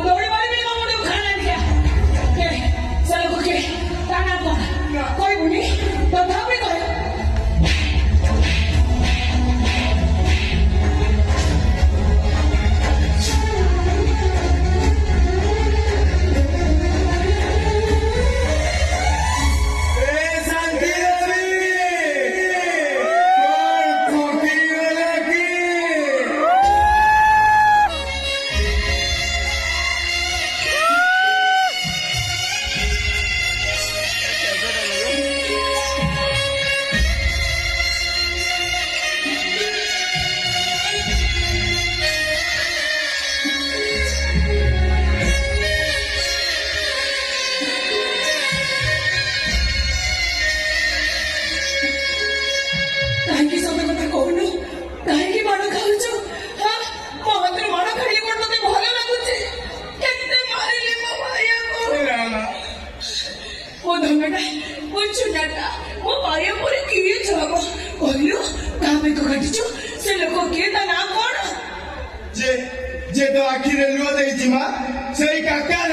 ଦୌଡ଼ି ମାରିବି ନା ମୁଁ ଖାନା ଦିଆ କେ ସେ ଲୋକ କେ ତା ନା କଣ କହିବୁନି ତଥାପି କହ କାହିଁକି ସତ କଥା କହୁନୁ କାହିଁକି ମାଡ଼ ଖାଉଛୁ ମୋ ହାତରେ ମାଡ଼ ଖାଇଲେ କଣ ତତେ ଭଲ ଲାଗୁଛି କେତେ ମାରିଲି ମୋ ଭାଇକୁ ମୋ ଧନଟା ମୋ ଚୁନାଟା ମୋ ଭାଇ ପରେ କିଏ ହବ କହିଲୁ କାହା ବେକ କାଟିଛୁ ସେ ଲୋକ କିଏ ତା ନାଁ କଣ ଯେ ତ ଆଖିରେ ଲୁହ ଦେଇଛି ମା ସେଇ କାକାର